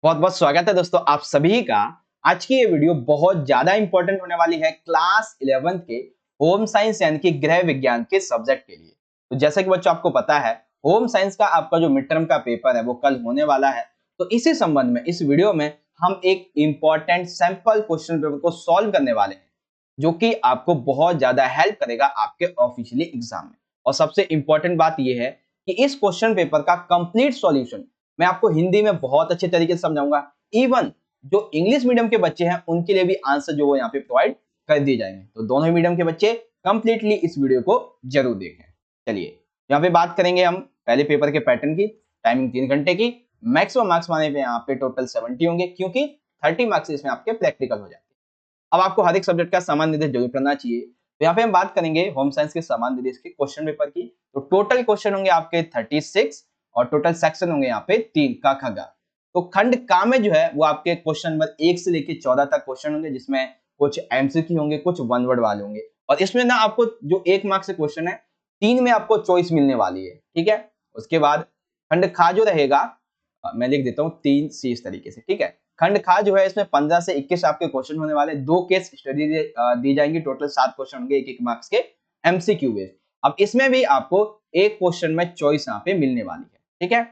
बहुत बहुत स्वागत है दोस्तों आप सभी का। आज की ये वीडियो बहुत ज्यादा इंपॉर्टेंट होने वाली है क्लास 11th के होम साइंस यानी कि गृह विज्ञान के सब्जेक्ट के लिए। तो जैसा कि बच्चों आपको पता है होम साइंस का आपका जो मिड टर्म का पेपर है वो कल होने वाला है। तो इसी संबंध में इस वीडियो में हम एक इंपॉर्टेंट सैंपल क्वेश्चन पेपर को सॉल्व करने वाले हैं, जो कि आपको बहुत ज्यादा हेल्प करेगा आपके ऑफिशियली एग्जाम में। और सबसे इंपॉर्टेंट बात यह है कि इस क्वेश्चन पेपर का कंप्लीट सॉल्यूशन मैं आपको हिंदी में बहुत अच्छे तरीके से समझाऊंगा। इवन जो इंग्लिश मीडियम के बच्चे हैं उनके लिए भी आंसर जो वो यहाँ पे प्रोवाइड कर दिए जाएंगे। तो दोनों ही मीडियम के बच्चे कंप्लीटली इस वीडियो को जरूर देखें। चलिए यहाँ पे बात करेंगे हम पहले पेपर के पैटर्न की। टाइमिंग 3 घंटे की, मैक्सिमम मार्क्स माने पे यहाँ पे टोटल 70 होंगे, क्योंकि 30 मार्क्स इसमें आपके प्रैक्टिकल हो जाते हैं। अब आपको हर एक सब्जेक्ट का समान निर्देश जरूर करना चाहिए। तो यहाँ पे हम बात करेंगे होम साइंस के समान निर्देश के क्वेश्चन पेपर की। तो टोटल क्वेश्चन होंगे आपके 36 और टोटल सेक्शन होंगे यहाँ पे 3 का खगा। तो खंड का में जो है वो आपके क्वेश्चन नंबर 1 से लेके 14 तक क्वेश्चन होंगे, जिसमें कुछ एमसीक्यू होंगे, कुछ वन वर्ड वाले होंगे। और इसमें ना आपको जो 1 मार्क्स से क्वेश्चन है 3 में आपको चॉइस मिलने वाली है, ठीक है। उसके बाद खंड खा जो रहेगा मैं लिख देता हूँ 3C इस तरीके से, ठीक है। खंड खा जो है इसमें 15 से 21 आपके क्वेश्चन होने वाले, 2 केस स्टडी दी जाएंगी, टोटल 7 क्वेश्चन होंगे 1-1 मार्क्स के एमसीक्यू बेस्ड। अब इसमें भी आपको एक क्वेश्चन में चॉइस यहाँ पे मिलने वाली है, ठीक है।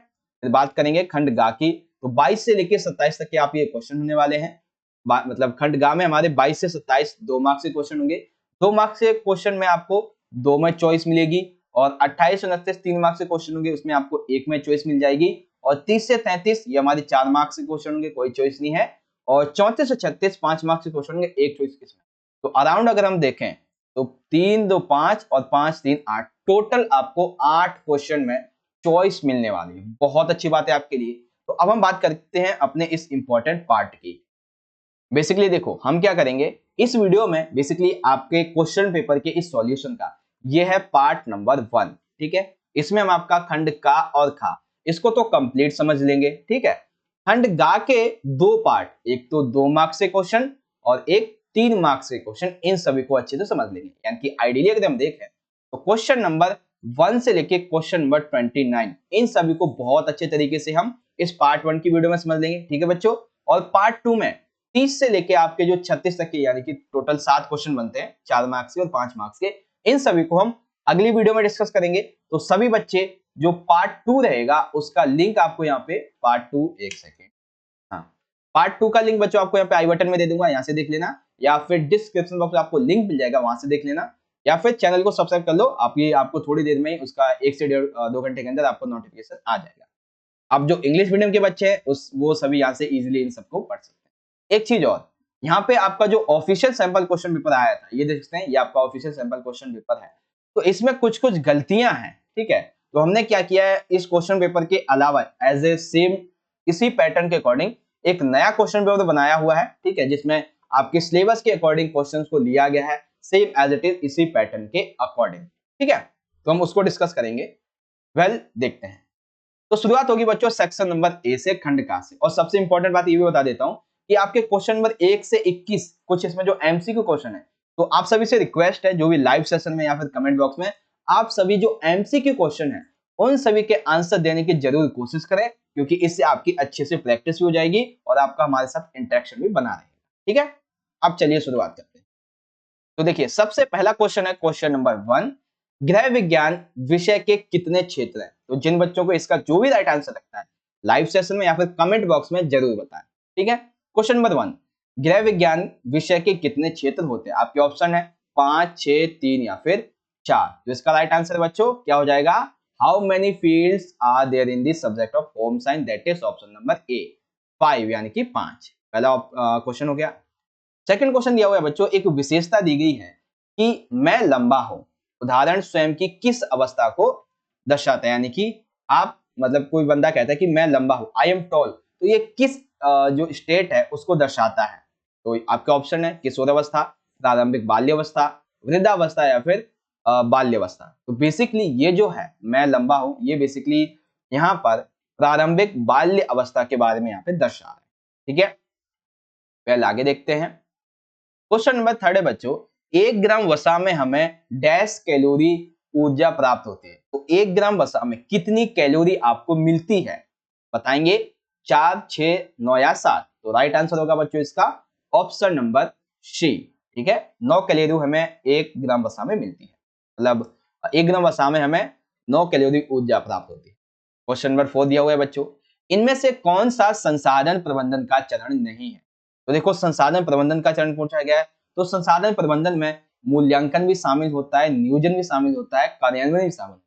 फिर बात करेंगे खंड गा की। तो 22 से लेके 27 तक के आप ये क्वेश्चन होने वाले हैं। मतलब खंड गा में हमारे 22 से 27 2 मार्क्स के क्वेश्चन होंगे। 2 मार्क्स के क्वेश्चन में आपको 2 में चॉइस मिलेगी, और 28 और 29 3 मार्क्स के क्वेश्चन होंगे, उसमें आपको 1 में चॉइस मिल जाएगी। और 30 से 33 ये हमारे 4 मार्क्स के क्वेश्चन होंगे, कोई चॉइस नहीं है। और 34 से 36 5 मार्क्स के क्वेश्चन होंगे, एक चॉइस इसमें। तो अराउंड अगर हम देखें तो 3 2 5 और 5 3 8, टोटल आपको 8 क्वेश्चन में चॉइस मिलने वाली है। बहुत अच्छी बात है आपके लिए। तो अब हम बात करते हैं अपने इस इंपॉर्टेंट पार्ट की। बेसिकली देखो हम क्या करेंगे इस वीडियो में, बेसिकली आपके क्वेश्चन पेपर के इस सॉल्यूशन का ये है पार्ट नंबर 1, ठीक है। इसमें हम आपका खंड का और खा इसको तो कंप्लीट समझ लेंगे, ठीक है। खंड गा के 2 पार्ट, एक तो 2 मार्क्स से क्वेश्चन और एक 3 मार्क्स के क्वेश्चन, इन सभी को अच्छे से समझ लेंगे। यानी कि आइडियली अगर हम देखें तो क्वेश्चन नंबर 1 से लेके क्वेश्चन नंबर 29 इन सभी को बहुत अच्छे तरीके से हम इस पार्ट 1 की वीडियो में समझ लेंगे, ठीक है बच्चों। और पार्ट 2 में 30 से लेके आपके जो 36 तक के, यानी कि टोटल 7 क्वेश्चन बनते हैं, 4 मार्क्स के और 5 मार्क्स के, इन सभी को हम अगली वीडियो में डिस्कस करेंगे। तो सभी बच्चे जो पार्ट 2 रहेगा उसका लिंक आपको यहाँ पे पार्ट 2, एक सेकेंड, हाँ, पार्ट 2 का लिंक बच्चों आपको यहाँ पे आई बटन में दे दूंगा, यहाँ से देख लेना, या फिर डिस्क्रिप्शन बॉक्स में आपको लिंक मिल जाएगा, वहां से देख लेना, या फिर चैनल को सब्सक्राइब कर लो आप। ये आपको थोड़ी देर में उसका 1 से 2 घंटे के अंदर आपको नोटिफिकेशन आ जाएगा। अब जो इंग्लिश मीडियम के बच्चे हैं उस वो सभी यहाँ से इजीली इन सबको पढ़ सकते हैं। एक चीज और, यहाँ पे आपका जो ऑफिशियल सैंपल क्वेश्चन पेपर आया था ये देख सकते हैं, ये आपका ऑफिशियल सैंपल क्वेश्चन पेपर है। तो इसमें कुछ कुछ गलतियां हैं, ठीक है। तो हमने क्या किया है, इस क्वेश्चन पेपर के अलावा एज ए सेम इसी पैटर्न के अकॉर्डिंग एक नया क्वेश्चन पेपर बनाया हुआ है, ठीक है, जिसमें आपके सिलेबस के अकॉर्डिंग क्वेश्चंस को लिया गया है, सेम एज इट इज इसी पैटर्न के अकॉर्डिंग, ठीक है। तो हम उसको डिस्कस करेंगे। देखते हैं। तो शुरुआत होगी बच्चों सेक्शन नंबर ए से, खंड का से। और सबसे इंपॉर्टेंट बात ये भी बता देता हूं कि आपके क्वेश्चन नंबर 1 से 21 कुछ इसमें जो एमसीक्यू क्वेश्चन है, तो आप सभी से रिक्वेस्ट है जो भी लाइव सेशन में या फिर कमेंट बॉक्स में आप सभी जो एमसीक्यू क्वेश्चन है उन सभी के आंसर देने की जरूर कोशिश करें, क्योंकि इससे आपकी अच्छे से प्रैक्टिस भी हो जाएगी और आपका हमारे साथ इंटरेक्शन भी बना रहेगा, ठीक है। अब चलिए शुरुआत करते हैं। तो देखिए सबसे पहला क्वेश्चन है क्वेश्चन नंबर 1, गृह विज्ञान विषय के कितने क्षेत्र हैं। तो जिन बच्चों को इसका जो भी राइट आंसर लगता है लाइव सेशन में या फिर कमेंट बॉक्स में जरूर बताएं, ठीक है। क्वेश्चन नंबर 1, गृह विज्ञान विषय के कितने क्षेत्र होते हैं। आपके ऑप्शन है 5 6 3 या फिर 4। तो इसका राइट आंसर बच्चों क्या हो जाएगा, how many fields are there in the subject of home science, that is option number A 5, यानी कि 5। पहला क्वेश्चन हो गया। सेकंड क्वेश्चन दिया हुआ है बच्चों, एक विशेषता दी गई है कि मैं लंबा हूं, उदाहरण स्वयं की किस अवस्था को दर्शाता है। यानी कि आप मतलब कोई बंदा कहता है कि मैं लंबा हूं, आई एम टॉल, तो ये किस जो स्टेट है उसको दर्शाता है। तो आपके ऑप्शन है किशोरावस्था, प्रारंभिक बाल्यावस्था, वृद्धावस्था या फिर बाल्यावस्था। तो बेसिकली ये जो है मैं लंबा हूं, ये बेसिकली यहाँ पर प्रारंभिक बाल्य अवस्था के बारे में यहाँ पे दर्शा रहा है, ठीक है। पहले आगे देखते हैं। क्वेश्चन नंबर 3 है बच्चों, 1 ग्राम वसा में हमें डैश कैलोरी ऊर्जा प्राप्त होती है। तो 1 ग्राम वसा में कितनी कैलोरी आपको मिलती है बताएंगे। 4, 6, 9 या 7। तो राइट आंसर होगा बच्चों इसका ऑप्शन नंबर सी। ठीक है, 9 कैलोरी हमें 1 ग्राम वसा में मिलती है, मतलब 1 ग्राम वसा में हमें 9 कैलोरी ऊर्जा प्राप्त होती है। क्वेश्चन नंबर 4 दिया हुआ है बच्चों, इनमें से कौन सा संसाधन प्रबंधन का चरण नहीं है? तो देखो संसाधन प्रबंधन का चरण पूछा गया है, तो संसाधन प्रबंधन में मूल्यांकन भी शामिल होता है, नियोजन भी शामिल होता है, कार्यान्वयन भी शामिल होता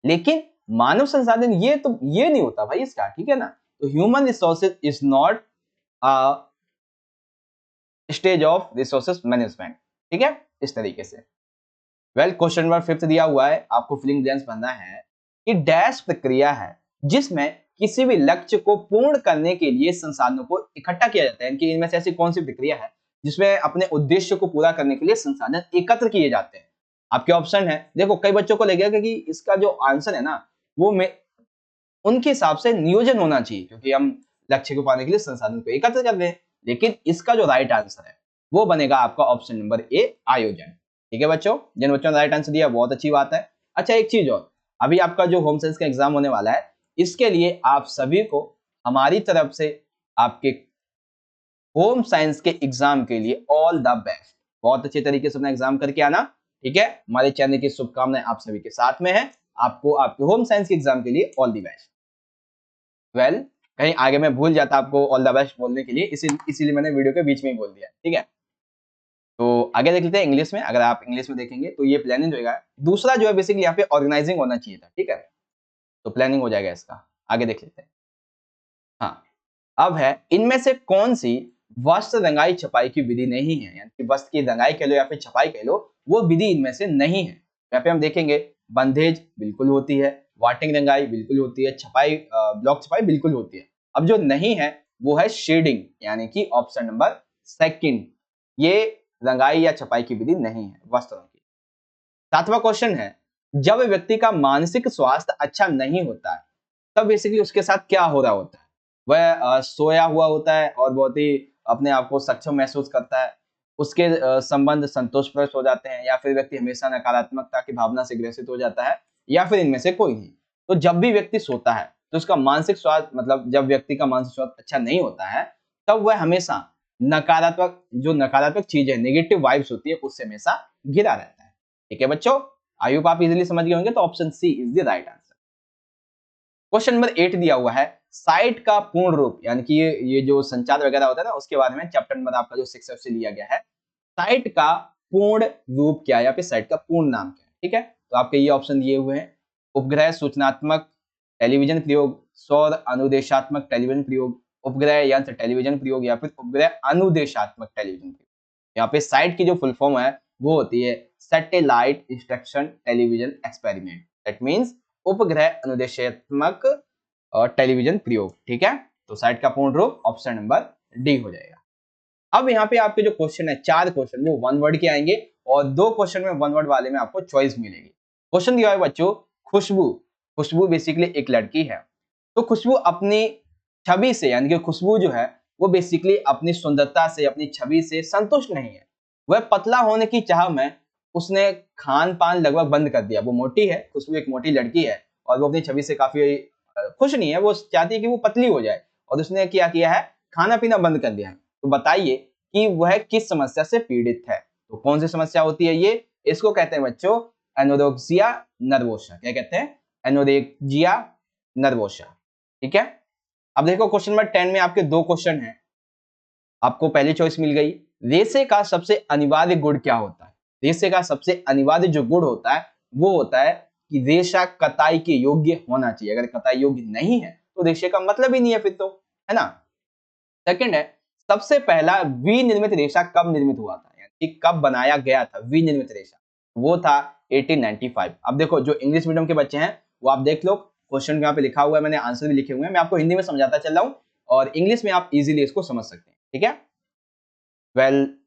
है। लेकिन मानव संसाधन ये नहीं होता भाई इसका, ठीक है ना। तो human resources is not stage of resources management, ठीक है, इस तरीके से। वेल, क्वेश्चन नंबर 5 दिया हुआ है, आपको फिलिंग ब्लैंक्स भरना है कि डैश प्रक्रिया है जिसमें किसी भी लक्ष्य को पूर्ण करने के लिए संसाधनों को इकट्ठा किया जाता है, कि इनमें से ऐसी कौन सी प्रक्रिया है जिसमें अपने उद्देश्य को पूरा करने के लिए संसाधन एकत्र किए जाते हैं। आपके ऑप्शन है, देखो कई बच्चों को लगेगा कि इसका जो आंसर है ना वो उनके हिसाब से नियोजन होना चाहिए, क्योंकि हम लक्ष्य को पाने के लिए संसाधन को एकत्र कर रहे हैं। लेकिन इसका जो राइट आंसर है वो बनेगा आपका ऑप्शन नंबर ए, आयोजन। ठीक है बच्चों, जिन बच्चों ने राइट आंसर दिया बहुत अच्छी बात है। अच्छा, एक चीज और, अभी आपका जो होम साइंस का एग्जाम होने वाला है, इसके लिए आप सभी को हमारी तरफ से आपके होम साइंस के एग्जाम के लिए ऑल द बेस्ट। बहुत अच्छे तरीके से अपना एग्जाम करके आना, ठीक है। हमारे चैनल की शुभकामनाएं आप सभी के साथ में है। आपको आपके होम साइंस के एग्जाम के लिए ऑल द बेस्ट। वेल, कहीं आगे मैं भूल जाता आपको ऑल द बेस्ट बोलने के लिए, इसीलिए मैंने वीडियो के बीच में ही बोल दिया, ठीक है। तो आगे देख लेते हैं इंग्लिश में। अगर आप इंग्लिश में देखेंगे तो ये प्लानिंग होगा। दूसरा जो है बेसिकली यहाँ पे ऑर्गेनाइजिंग होना चाहिए था, ठीक है, तो प्लानिंग हो जाएगा इसका। आगे देख लेते हैं। हाँ, अब है, इनमें से कौन सी वस्त्र रंगाई छपाई की विधि नहीं है, यानी कि वस्त्र की रंगाई कह लो या फिर छपाई कह लो, वो विधि इनमें से नहीं है। यहाँ पे हम देखेंगे बंधेज बिल्कुल होती है, वाटिंग रंगाई बिल्कुल होती है, छपाई ब्लॉक छपाई बिल्कुल होती है। अब जो नहीं है वो है शेडिंग, यानी कि ऑप्शन नंबर सेकंड, ये रंगाई या छपाई की विधि नहीं है वस्त्रों की। 7वां क्वेश्चन है, जब व्यक्ति का मानसिक स्वास्थ्य अच्छा नहीं होता है तब बेसिकली उसके साथ क्या हो रहा होता है? वह सोया हुआ होता है और बहुत ही अपने आप को सक्षम महसूस करता है, उसके संबंध संतोषप्रद हो जाते हैं, या फिर व्यक्ति हमेशा नकारात्मकता की भावना से ग्रसित हो जाता है, या फिर इनमें से कोई नहीं। तो जब भी व्यक्ति सोता है तो उसका मानसिक स्वास्थ्य, मतलब जब व्यक्ति का मानसिक स्वास्थ्य अच्छा नहीं होता है तब वह हमेशा नकारात्मक चीज है, नेगेटिव वाइब्स होती है, उससे हमेशा घिरा रहता है। ठीक है बच्चों, आई होप आप इजीली समझ गए होंगे, तो option C is the right answer. Question number 8 दिया हुआ है, साइट का पूर्ण रूप, यानी कि ये जो संचार वगैरह होता है ना, उसके बारे में चैप्टर नंबर आपका जो 6 से लिया गया है। साइट का पूर्ण रूप क्या है या फिर साइट का पूर्ण नाम क्या है? ठीक है, तो आपके ये ऑप्शन दिए हुए हैं, उपग्रह सूचनात्मक टेलीविजन प्रयोग, सौर अनुदेशात्मक टेलीविजन प्रयोग, उपग्रह यंत्र टेलीविजन प्रयोग, या फिर उपग्रह अनुदेशात्मक टेलीविजन प्रयोग। यहाँ पे साइट की जो फुल फॉर्म है वो होती है satellite instruction television experiment, that means उपग्रह अनुदेशात्मक टेलीविजन प्रयोग। ठीक है, तो साइट का पूर्ण रूप ऑप्शन नंबर डी हो जाएगा। अब यहाँ पे आपके जो क्वेश्चन है, 4 क्वेश्चन वो 1 वर्ड के आएंगे और 2 क्वेश्चन में 1 वर्ड वाले में आपको चॉइस मिलेगी। क्वेश्चन दिया है बच्चों, खुशबू बेसिकली एक लड़की है, तो खुशबू अपनी छवि से, यानी कि खुशबू जो है वो बेसिकली अपनी सुंदरता से, अपनी छवि से संतुष्ट नहीं है। वह पतला होने की चाह में उसने खान पान लगभग बंद कर दिया। वो मोटी है, खुशबू एक मोटी लड़की है और वो अपनी छवि से काफी खुश नहीं है, वो चाहती है कि वो पतली हो जाए, और उसने क्या किया है, खाना पीना बंद कर दिया है। तो बताइए कि वह किस समस्या से पीड़ित है? तो कौन सी समस्या होती है ये? इसको कहते हैं बच्चों एनोरेक्सिया नर्वोसा। क्या कहते हैं? Anorexia nervosa. ठीक है, अब देखो क्वेश्चन नंबर 10 में आपके 2 क्वेश्चन हैं। आपको पहली चॉइस मिल गई, रेशे का सबसे अनिवार्य गुण क्या होता है? रेशे का सबसे अनिवार्य जो गुण होता है वो होता है कि रेशा कताई के योग्य होना चाहिए। अगर कताई योग्य नहीं है तो रेशे का मतलब ही नहीं है फिर तो, है ना। सेकंड है, सबसे पहला विनिर्मित रेशा कब निर्मित हुआ था, यानी कि कब बनाया गया था विनिर्मित रेशा? वो था 1895। अब देखो जो इंग्लिश मीडियम के बच्चे हैं वो आप देख लो, क्वेश्चन यहाँ पे लिखा हुआ है, मैंने आंसर भी लिखे हुए हैं, मैं आपको हिंदी में समझाता चल रहा हूँ और इंग्लिश में आप इजीली इसको समझ सकते हैं। ठीक है, वेल,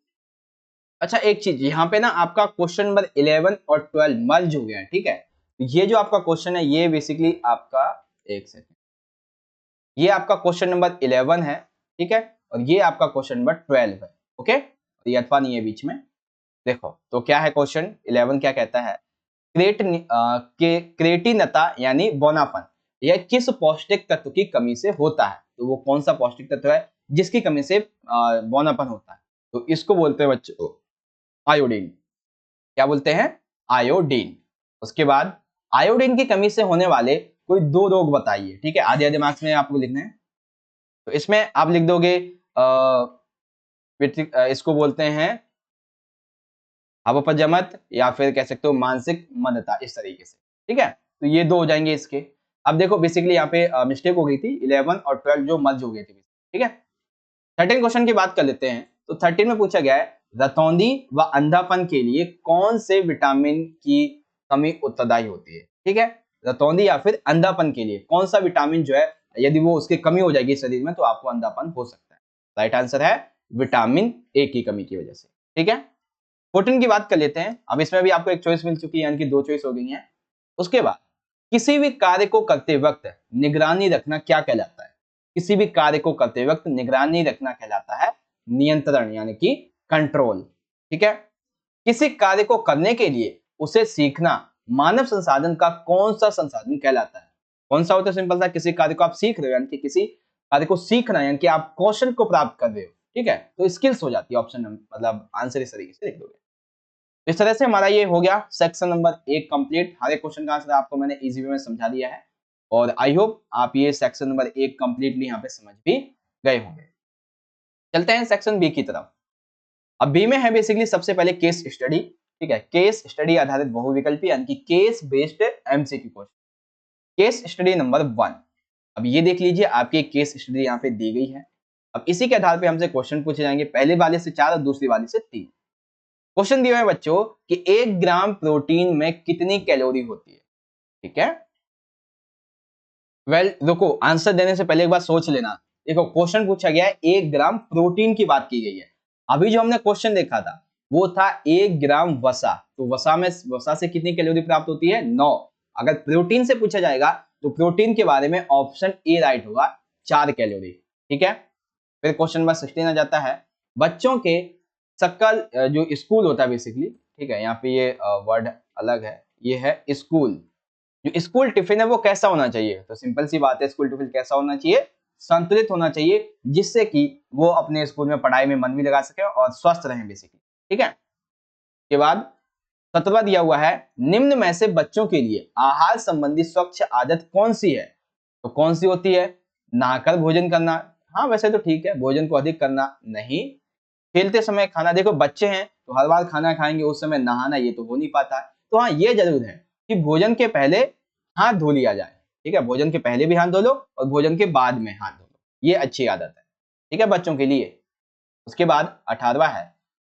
अच्छा एक चीज यहाँ पे ना आपका क्वेश्चन नंबर 11 और 12 मर्ज हो गया है। ठीक है, ये जो आपका क्वेश्चन है ये बेसिकली आपका, एक सेकंड, ये आपका क्वेश्चन नंबर 11 है, ठीक है, और ये आपका क्वेश्चन नंबर 12 है। ओके, ये अथवा नहीं है बीच में। देखो तो क्या है क्वेश्चन 11, क्या कहता है, क्रेटिनता यानी बौनापन यह किस पौष्टिक तत्व की कमी से होता है? तो वो कौन सा पौष्टिक तत्व है जिसकी कमी से बौनापन होता है? तो इसको बोलते हैं बच्चों आयोडीन। क्या बोलते हैं? आयोडीन। उसके बाद आयोडीन की कमी से होने वाले कोई 2 रोग बताइए, ठीक है? आधे-आधे मार्क्स में आपको लिखने हैं। तो इसमें आप लिख दोगे इसको बोलते हैं अवपजमत या फिर कह सकते हो मानसिक मंदता, इस तरीके से, ठीक है? तो ये 2 हो जाएंगे इसके। अब देखो बेसिकली यहाँ पे मिस्टेक हो गई थी, 11 और 12 जो मर्ज हो गए थे, ठीक है? 13 क्वेश्चन की बात कर लेते हैं। तो 13 में पूछा गया है रतौंधी व अंधापन के लिए कौन से विटामिन की कमी उत्तरदायी होती है, ठीक है? रतौंधी या फिर अंधापन के लिए कौन सा विटामिन जो है यदि वो उसकी कमी हो जाएगी शरीर में तो आपको अंधापन हो सकता है। राइट आंसर है विटामिन ए की कमी की वजह से, ठीक है? 14 की बात कर लेते हैं। अब इसमें भी आपको एक चॉइस मिल चुकी है, यानी कि 2 चॉइस हो गई हैं। उसके बाद किसी भी कार्य को करते वक्त निगरानी रखना क्या कहलाता है? किसी भी कार्य को करते वक्त निगरानी रखना कहलाता है नियंत्रण, यानी कि कंट्रोल, ठीक है? किसी कार्य को करने के लिए उसे सीखना मानव संसाधन का कौन सा संसाधन कहलाता है? कौन सा होता है? सिंपल सा, किसी कार्य को आप सीख रहे हो, यानी कि किसी कार्य को सीखना यानी कि आप कौशल को प्राप्त कर रहे हो, ठीक है? तो स्किल्स हो जाती है ऑप्शन, मतलब आंसर इस तरीके से लिख दोगे। इस तरह से हमारा ये हो गया सेक्शन नंबर 1 कंप्लीट। हर एक क्वेश्चन का आंसर आपको मैंने इजी वे में समझा दिया है और आई होप आप ये सेक्शन नंबर 1 कंप्लीटली यहाँ पे समझ भी गए होंगे। चलते हैं सेक्शन बी की तरफ। अब बी में है बेसिकली सबसे पहले केस स्टडी, ठीक है? केस स्टडी आधारित बहुविकल्पी यानी कि case based MCQ question. Case study number 1। अब ये देख लीजिए आपकी केस स्टडी यहाँ पे दी गई है। अब इसी के आधार पे हमसे क्वेश्चन पूछे जाएंगे, पहले वाले से 4 और दूसरी वाले से 3। क्वेश्चन दिया है बच्चों कि 1 ग्राम प्रोटीन में कितनी कैलोरी होती है, ठीक है? रुको, आंसर देने से पहले एक बार सोच लेना। देखो क्वेश्चन पूछा गया है 1 ग्राम प्रोटीन की बात की गई है। अभी जो हमने क्वेश्चन देखा था वो था 1 ग्राम वसा, तो वसा से कितनी कैलोरी प्राप्त होती है? 9। अगर प्रोटीन से पूछा जाएगा तो प्रोटीन के बारे में ऑप्शन ए राइट होगा, 4 कैलोरी, ठीक है? फिर क्वेश्चन नंबर 16 आ जाता है। बच्चों के सकल जो स्कूल होता है बेसिकली, ठीक है? यहाँ पे ये वर्ड अलग है, ये है स्कूल। जो स्कूल टिफिन है वो कैसा होना चाहिए? तो सिंपल सी बात है, स्कूल टिफिन कैसा होना चाहिए? संतुलित होना चाहिए, जिससे कि वो अपने स्कूल में पढ़ाई में मन भी लगा सके और स्वस्थ रहें बेसिकली, ठीक है? के बाद 17वां दिया हुआ है, निम्न में से बच्चों के लिए आहार संबंधी स्वच्छ आदत कौन सी है? तो कौन सी होती है? नहाकर भोजन करना, हाँ वैसे तो ठीक है, भोजन को अधिक करना नहीं, खेलते समय खाना, देखो बच्चे हैं तो हर बार खाना खाएंगे उस समय नहाना ये तो हो नहीं पाता है, तो हाँ ये जरूर है कि भोजन के पहले हाथ धो लिया जाए, ठीक है? भोजन के पहले भी हाथ धो लो और भोजन के बाद में हाथ धो लो, ये अच्छी आदत है, ठीक है बच्चों के लिए। उसके बाद 18वां है,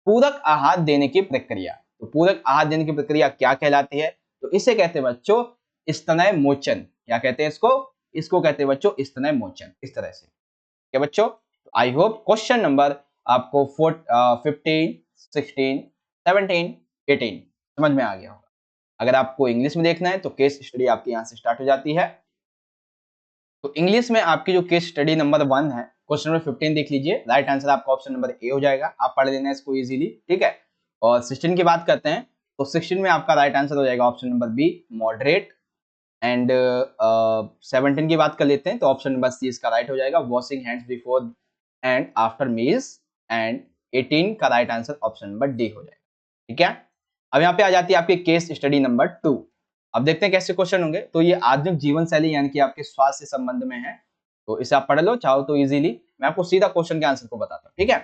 पूरक आहार देने की प्रक्रिया। तो पूरक आहार देने की प्रक्रिया क्या कहलाती है? तो इसे कहते हैं बच्चों स्तनय मोचन। क्या कहते हैं इसको? इसको कहते हैं बच्चों स्तनय मोचन, इस तरह से, ठीक है बच्चों? आई होप क्वेश्चन नंबर आपको 15, 16, 17, 18 समझ में आ गया होगा। अगर आपको इंग्लिश में देखना है तो केस स्टडी आपकी यहाँ से स्टार्ट हो जाती है। तो इंग्लिश में आपकी जो केस स्टडी नंबर 1 है, क्वेश्चन नंबर 15 देख लीजिए, राइट आंसर आपका ऑप्शन नंबर ए हो जाएगा। आप पढ़ लेना इसको इजीली, ठीक है? और 16 की बात करते हैं तो 16 में आपका राइट आंसर हो जाएगा option number B, moderate. And 17 की बात कर लेते हैं तो ऑप्शन नंबर सी इसका राइट हो जाएगा, washing hands before and after meals. And 18 का right answer option number D हो जाएगा, ठीक है? अब यहाँ पे आ जाती है आपकी केस स्टडी नंबर 2। अब देखते हैं कैसे क्वेश्चन होंगे। तो ये आधुनिक जीवन शैली यानी कि आपके स्वास्थ्य से संबंध में है, तो इसे आप पढ़ लो चाहो तो इजीली। मैं आपको सीधा क्वेश्चन के आंसर को बताता हूँ, ठीक है?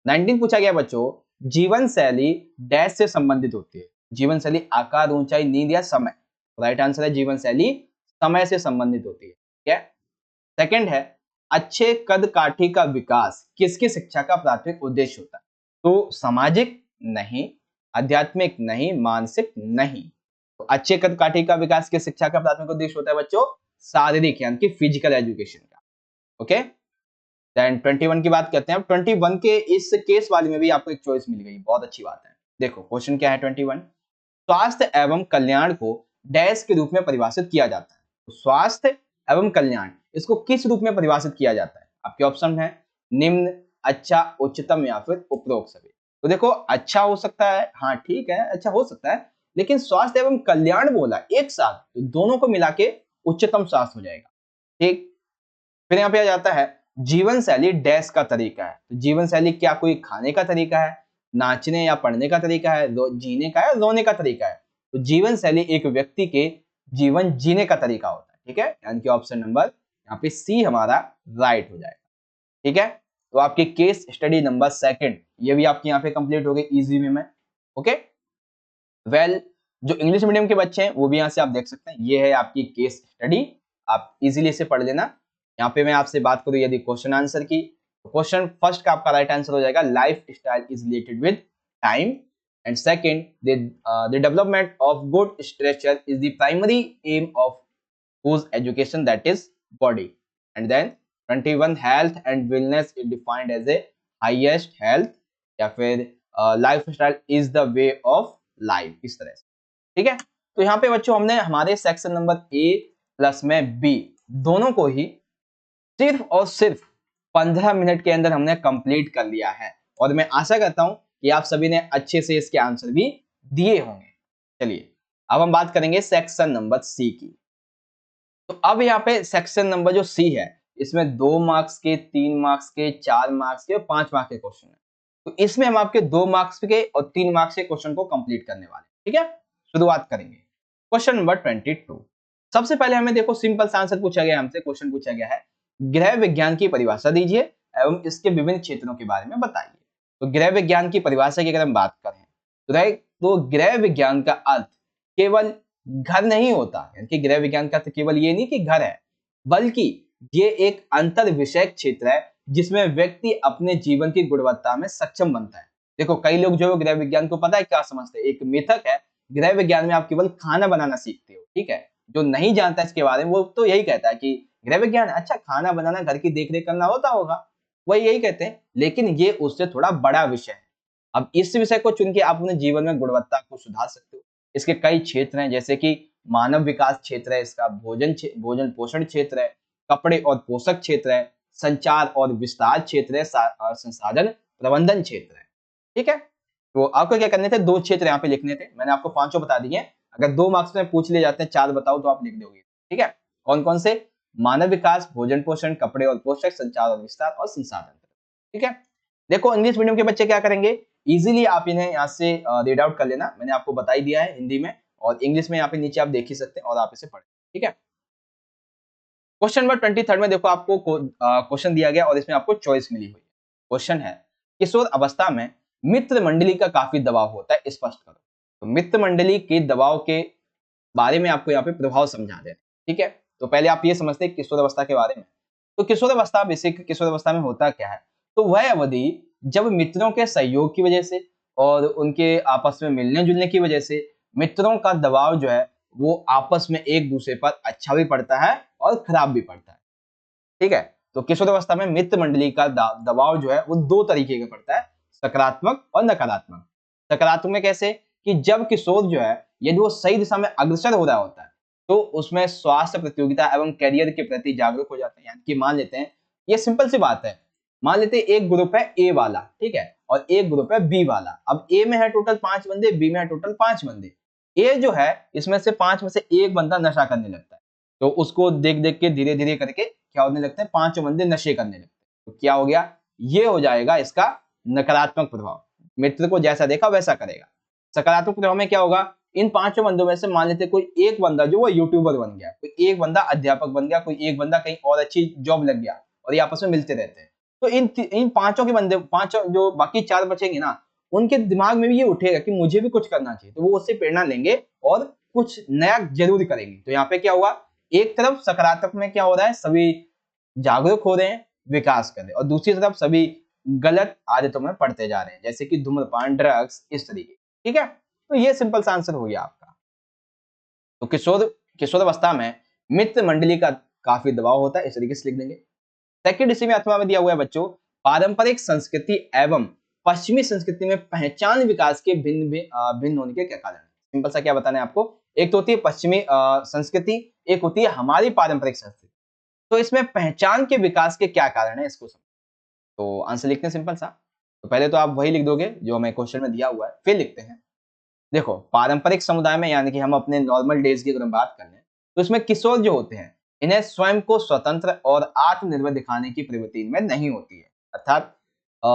19 पूछा गया बच्चों, जीवन शैली डैश से संबंधित होती है। जीवन शैली आकार, ऊंचाई, नींद या समय? राइट आंसर है जीवन शैली समय से संबंधित होती है, ठीक है? सेकंड है, अच्छे कद काठी का विकास किसकी शिक्षा का प्राथमिक उद्देश्य होता है? तो सामाजिक नहीं, आध्यात्मिक नहीं, मानसिक नहीं। तो अच्छे कद काठी का विकास किस शिक्षा का प्राथमिक उद्देश्य होता है बच्चों? शारीरिक यानी कि फिजिकल एजुकेशन का, ओके? देन 21 की बात करते हैं। अब 21 के इस केस वाली में भी आपको एक चॉइस मिल गई, बहुत अच्छी बात है। देखो क्वेश्चन क्या है 21, स्वास्थ्य एवं कल्याण को डैश के रूप में परिभाषित किया जाता है। तो स्वास्थ्य एवं कल्याण इसको किस रूप में परिभाषित किया जाता है? आपके ऑप्शन है निम्न, अच्छा, उच्चतम या फिर उपरोक्त सभी। तो देखो अच्छा हो सकता है, हाँ ठीक है अच्छा हो सकता है, लेकिन स्वास्थ्य एवं कल्याण बोला एक साथ, तो दोनों को मिला के उच्चतम स्वास्थ्य हो जाएगा, ठीक? फिर यहाँ पे आ जाता है जीवन शैली डैश का तरीका है। तो जीवन शैली क्या कोई खाने का तरीका है, नाचने या पढ़ने का तरीका है, जीने का है, रोने का तरीका है। तो जीवन शैली एक व्यक्ति के जीवन जीने का तरीका होता है। ठीक है, यानी कि ऑप्शन नंबर यहाँ पे सी हमारा राइट हो जाएगा। ठीक है, तो आपकी केस स्टडी नंबर सेकंड ये भी आपकी यहाँ पे कंप्लीट हो गई इजी वे में। ओके वेल जो इंग्लिश मीडियम के बच्चे हैं वो भी यहाँ से आप देख सकते हैं, ये है आपकी केस स्टडी, आप इजीली इसे पढ़ लेना। यहाँ पे मैं आपसे बात करूँ यदि क्वेश्चन आंसर की, तो क्वेश्चन फर्स्ट का आपका राइट आंसर हो जाएगा life style is related with time, and second the development of good structure is the primary aim of whose education that is body, and then 21 health and wellness is defined as a highest health या फिर lifestyle is the way of life, इस तरह से। ठीक है, तो यहाँ पे बच्चों हमने हमारे सेक्शन नंबर ए प्लस में बी दोनों को ही सिर्फ और सिर्फ 15 मिनट के अंदर हमने कंप्लीट कर लिया है, और मैं आशा करता हूं कि आप सभी ने अच्छे से इसके आंसर भी दिए होंगे। चलिए अब हम बात करेंगे सेक्शन नंबर सी की। तो अब यहाँ पे सेक्शन नंबर जो सी है इसमें 2 मार्क्स के, 3 मार्क्स के, 4 मार्क्स के और 5 मार्क्स के क्वेश्चन है। तो इसमें हम आपके 2 मार्क्स के और 3 मार्क्स के क्वेश्चन को कंप्लीट करने वाले हैं। ठीक है, शुरुआत करेंगे क्वेश्चन नंबर 22। सबसे पहले हमें देखो सिंपल सा आंसर पूछा गया, हमसे क्वेश्चन पूछा गया है गृह विज्ञान की परिभाषा दीजिए एवं इसके विभिन्न क्षेत्रों के बारे में बताइए। तो गृह विज्ञान की परिभाषा की अगर हम बात करें तो गृह विज्ञान का अर्थ केवल घर नहीं होता, यानी कि गृह विज्ञान का अर्थ केवल ये नहीं कि घर है, बल्कि ये एक अंतर विषयक क्षेत्र है जिसमें व्यक्ति अपने जीवन की गुणवत्ता में सक्षम बनता है। देखो कई लोग जो गृह विज्ञान को पता है क्या समझते हैं, एक मिथक है गृह विज्ञान में आप केवल खाना बनाना सीखते हो। ठीक है, जो नहीं जानता इसके बारे में वो तो यही कहता है कि गृह विज्ञान अच्छा खाना बनाना, घर की देखरेख करना होता होगा, वही यही कहते हैं, लेकिन ये उससे थोड़ा बड़ा विषय है। अब इस विषय को चुन के आप अपने जीवन में गुणवत्ता को सुधार सकते हो। इसके कई क्षेत्र हैं, जैसे कि मानव विकास क्षेत्र है, इसका भोजन पोषण क्षेत्र है, कपड़े और पोषक क्षेत्र है, संचार और विस्तार क्षेत्र है, संसाधन प्रबंधन क्षेत्र है। ठीक है, तो आपको क्या करने थे, 2 क्षेत्र यहाँ पे लिखने थे, मैंने आपको 5 बता दिए। अगर 2 मार्क्स में पूछ ले जाते हैं 4 बताओ तो आप लिख दोगे। ठीक है, कौन कौन से, मानव विकास, भोजन पोषण, कपड़े और पोषक, संचार और विस्तार और संसाधन। ठीक है, देखो इंग्लिश मीडियम के बच्चे क्या करेंगे, इजीली आप इन्हें यहाँ से रीड आउट कर लेना, मैंने आपको बता ही दिया है हिंदी में और इंग्लिश में, यहाँ पे नीचे आप देख ही सकते हैं और आप इसे पढ़ें। ठीक है, क्वेश्चन नंबर 23 में देखो आपको क्वेश्चन दिया गया और इसमें आपको चॉइस मिली हुई है। क्वेश्चन है किशोर अवस्था में मित्र मंडली का काफी दबाव होता है, स्पष्ट करो। तो मित्र मंडली के दबाव के बारे में आपको यहाँ पे प्रभाव समझा दें। ठीक है, तो पहले आप ये समझते हैं किशोर अवस्था के बारे में। तो किशोर अवस्था बेसिक किशोर अवस्था में होता क्या है, तो वह अवधि जब मित्रों के सहयोग की वजह से और उनके आपस में मिलने जुलने की वजह से मित्रों का दबाव जो है वो आपस में एक दूसरे पर अच्छा भी पड़ता है और खराब भी पड़ता है। ठीक है, तो किशोर अवस्था में मित्र मंडली का दबाव जो है वो 2 तरीके का पड़ता है, सकारात्मक और नकारात्मक। सकारात्मक में कैसे कि जब किशोर जो है यदि वो सही दिशा में अग्रसर हो रहा होता है तो उसमें स्वास्थ्य, प्रतियोगिता एवं करियर के प्रति जागरूक हो जाते हैं। यानी कि मान लेते हैं, ये सिंपल सी बात है, मान लेते हैं एक ग्रुप है ए वाला, ठीक है, और एक ग्रुप है बी वाला। अब ए में है टोटल 5 बंदे, बी में है टोटल 5 बंदे। ए जो है इसमें से 5 में से एक बंदा नशा करने लगता है, तो उसको देख देख के धीरे धीरे करके क्या होने लगता है, 5 बंदे नशे करने लगते हैं। तो क्या हो गया, ये हो जाएगा इसका नकारात्मक प्रभाव, मित्र को जैसा देखा वैसा करेगा। सकारात्मक प्रभाव में क्या होगा, इन 5 बंदों में से मान लेते कोई एक बंदा जो वो यूट्यूबर बन गया, कोई एक बंदा अध्यापक बन गया, कोई एक बंदा कहीं और अच्छी जॉब लग गया और ये आपस में मिलते रहते हैं। तो इन पांचों के बंदे, 5 जो बाकी 4 बचेंगे ना, उनके दिमाग में भी ये उठेगा कि मुझे भी कुछ करना चाहिए, तो वो उससे प्रेरणा लेंगे और कुछ नया जरूर करेंगे। तो यहाँ पे क्या हुआ, एक तरफ सकारात्मक में क्या हो रहा है, सभी जागरूक हो रहे हैं, विकास कर रहे हैं, और दूसरी तरफ सभी गलत आदतों में पड़ते जा रहे हैं, जैसे कि धूम्रपान, ड्रग्स, इस तरीके। ठीक है, तो ये सिंपल सा आंसर हो गया आपका। तो किशोर अवस्था में मित्र मंडली का काफी दबाव होता है, इस तरीके से लिख देंगे। सेकंड इसी में अथवा में दिया हुआ है बच्चों, पारंपरिक संस्कृति एवं पश्चिमी संस्कृति में पहचान विकास के भिन्न होने के क्या कारण है। सिंपल सा क्या बताना है आपको, एक तो होती है पश्चिमी संस्कृति, एक होती है हमारी पारंपरिक संस्कृति। तो इसमें पहचान के विकास के क्या कारण है, इसको समझो। तो आंसर लिखते हैं सिंपल सा। तो पहले तो आप वही लिख दोगे जो हमें क्वेश्चन में दिया हुआ है, फिर लिखते हैं। देखो पारंपरिक समुदाय में, यानी कि हम अपने नॉर्मल डेज की अगर हम बात कर लें, तो इसमें किशोर जो होते हैं इन्हें स्वयं को स्वतंत्र और आत्मनिर्भर दिखाने की प्रवृत्ति इनमें नहीं होती है। अर्थात अ,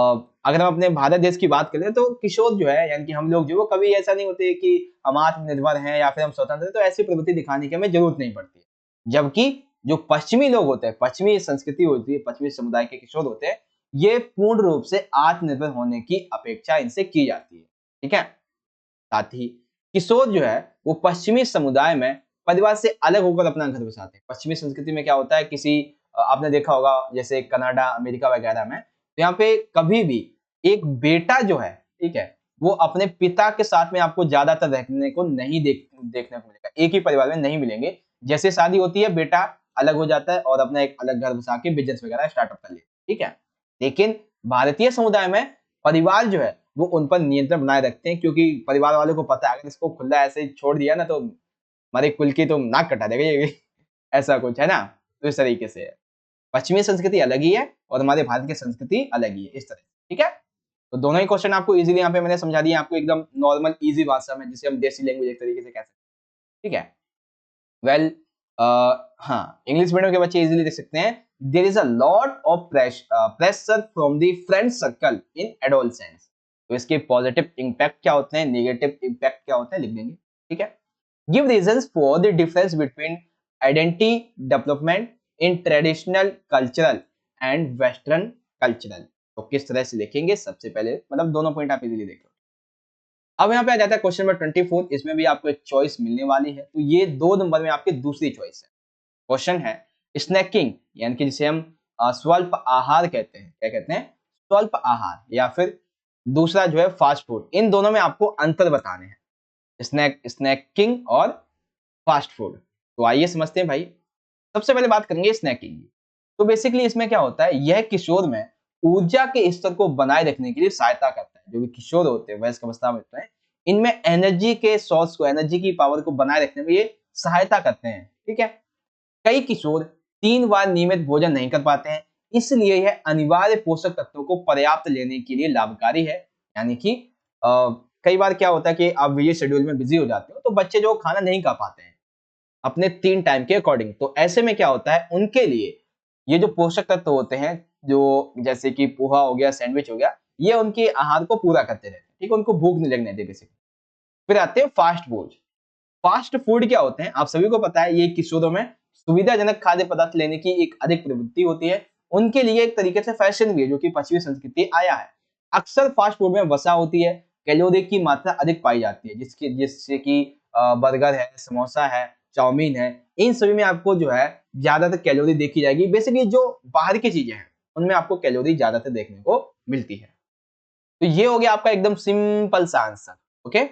अगर हम अपने भारत देश की बात करें तो किशोर जो है यानी कि हम लोग जो वो कभी ऐसा नहीं होते कि हम आत्मनिर्भर हैं या फिर हम स्वतंत्र हैं, तो ऐसी प्रवृत्ति दिखाने की हमें जरूरत नहीं पड़ती है। जबकि जो पश्चिमी लोग होते हैं, पश्चिमी संस्कृति होती है, पश्चिमी समुदाय के किशोर होते हैं, ये पूर्ण रूप से आत्मनिर्भर होने की अपेक्षा इनसे की जाती है। ठीक है? साथ ही किशोर जो है वो पश्चिमी समुदाय में परिवार से अलग होकर अपना घर बसाते हैं। पश्चिमी संस्कृति में क्या होता है, किसी आपने देखा होगा जैसे कनाडा, अमेरिका वगैरह में, तो यहाँ पे कभी भी एक बेटा जो है, ठीक है, वो अपने पिता के साथ में आपको ज्यादातर रहने को नहीं देखने को मिलेगा। एक ही परिवार में नहीं मिलेंगे। जैसे शादी होती है, बेटा अलग हो जाता है और अपना एक अलग घर बसा के बिजनेस वगैरह स्टार्टअप कर लेता है। ठीक है? लेकिन भारतीय समुदाय में परिवार जो है वो उन पर नियंत्रण बनाए रखते हैं, क्योंकि परिवार वालों को पता है अगर इसको खुला ऐसे ही छोड़ दिया ना तो हमारे कुल की तो नाक कटा देगा ये ऐसा कुछ है ना। तो इस तरीके से है। पश्चिमी संस्कृति अलग ही है और हमारे भारत की संस्कृति अलग ही है, इस तरह। ठीक है? तो दोनों ही क्वेश्चन आपको इजीली यहाँ पे मैंने समझा दिए आपको एकदम नॉर्मल इजी भाषा में, जिसे हम देसी लैंग्वेज एक तरीके से कह सकते हैं। ठीक है? वेल हाँ, इंग्लिश मीडियम के बच्चे इजीली देख सकते हैं। There is a lot of pressure from the friend circle in adolescence. तो इसके पॉजिटिव इम्पैक्ट क्या होते हैं, नेगेटिव इम्पैक्ट क्या होते हैं, लिख देंगे। ठीक है? Give reasons for the difference between identity development in traditional cultural and western cultural. तो किस तरह से देखेंगे, सबसे पहले मतलब दोनों पॉइंट आप इजीली देख लो। अब यहाँ पे आ जाता है क्वेश्चन नंबर 24। इसमें भी आपको एक चॉइस मिलने वाली है, तो ये 2 नंबर में आपकी दूसरी चॉइस है। क्वेश्चन है स्नैकिंग, यानी कि जिसे हम स्वल्प आहार कहते हैं। क्या कहते हैं? स्वल्प आहार, या फिर दूसरा जो है फास्ट फूड। इन दोनों में आपको अंतर बताने हैं, स्नैकिंग और फास्ट फूड। तो आइए समझते हैं भाई। सबसे पहले बात करेंगे स्नैकिंग की। तो बेसिकली इसमें क्या होता है, यह किशोर में ऊर्जा के स्तर को बनाए रखने के लिए सहायता करता है। जो भी किशोर होते हैं, वयस्क अवस्था में होते हैं, इनमें एनर्जी के सोर्स को, एनर्जी की पावर को बनाए रखने में ये सहायता करते हैं। ठीक है? कई किशोर 3 बार नियमित भोजन नहीं कर पाते हैं, इसलिए यह अनिवार्य पोषक तत्वों को पर्याप्त लेने के लिए लाभकारी है। यानी कि कई बार क्या होता है कि आप बिजी शेड्यूल में बिजी हो जाते हो, तो बच्चे जो खाना नहीं खा पाते हैं अपने 3 टाइम के अकॉर्डिंग, तो ऐसे में क्या होता है, उनके लिए ये जो पोषक तत्व होते हैं, जो जैसे कि पोहा हो गया, सैंडविच हो गया, ये उनके आहार को पूरा करते रहते हैं। ठीक है? उनको भूख नहीं लगने देते। फिर आते हैं फास्ट फूड। फास्ट फूड क्या होते हैं, आप सभी को पता है, ये किशोरों में सुविधाजनक खाद्य पदार्थ लेने की एक अधिक प्रवृत्ति होती है। उनके लिए एक तरीके से फैशन भी है, जो कि पश्चिमी संस्कृति आया है। अक्सर फास्ट फूड में वसा होती है, कैलोरी की मात्रा अधिक पाई जाती है, जिससे कि बर्गर है, समोसा है, चाउमीन है, इन सभी में आपको जो है ज्यादातर कैलोरी देखी जाएगी। बेसिकली जो बाहर की चीजें हैं उनमें आपको कैलोरी ज्यादातर देखने को मिलती है। तो ये हो गया आपका एकदम सिंपल सा answer. Okay?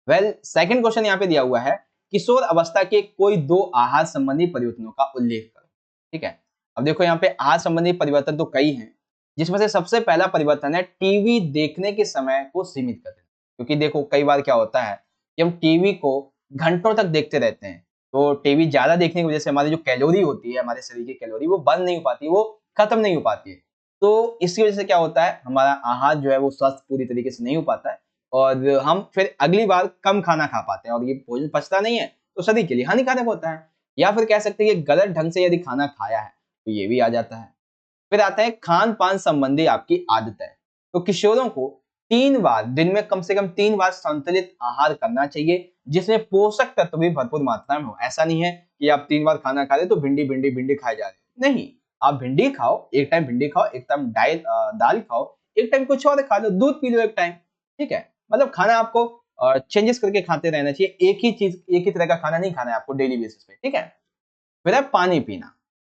Well, second question यहाँ पे दिया हुआ है, किशोर अवस्था के कोई 2 आहार संबंधी परिवर्तनों का उल्लेख करो। ठीक है? अब देखो यहाँ पे आहार संबंधी परिवर्तन तो कई हैं, जिसमें से सबसे पहला परिवर्तन है टीवी देखने के समय को सीमित कर देना। क्योंकि देखो कई बार क्या होता है कि हम टीवी को घंटों तक देखते रहते हैं, तो टीवी ज्यादा देखने की वजह से हमारी जो कैलोरी होती है, हमारे शरीर की कैलोरी, वो बंद नहीं हो पाती, वो खत्म नहीं हो पाती है। तो इसकी वजह से क्या होता है, हमारा आहार जो है वो स्वस्थ पूरी तरीके से नहीं हो पाता है, और हम फिर अगली बार कम खाना खा पाते हैं और ये भोजन पचता नहीं है, तो शरीर के लिए हानिकारक होता है। या फिर कह सकते हैं कि गलत ढंग से यदि खाना खाया है तो ये भी आ जाता है। फिर आता है खान पान संबंधी आपकी आदतें। तो किशोरों को 3 बार दिन में, कम से कम 3 बार संतुलित आहार करना चाहिए, जिसमें पोषक तत्व भी भरपूर मात्रा में हो। ऐसा नहीं है कि आप 3 बार खाना खा रहे तो भिंडी भिंडी भिंडी खाए जा रहे, नहीं। आप भिंडी खाओ, एक टाइम भिंडी खाओ, एक टाइम दाल खाओ, एक टाइम कुछ और खा लो, दूध पी लो एक टाइम। ठीक है? मतलब खाना आपको चेंजेस करके खाते रहना चाहिए। एक ही चीज, एक ही तरह का खाना नहीं खाना है आपको डेली बेसिस पे। ठीक है? फिर है पानी पीना।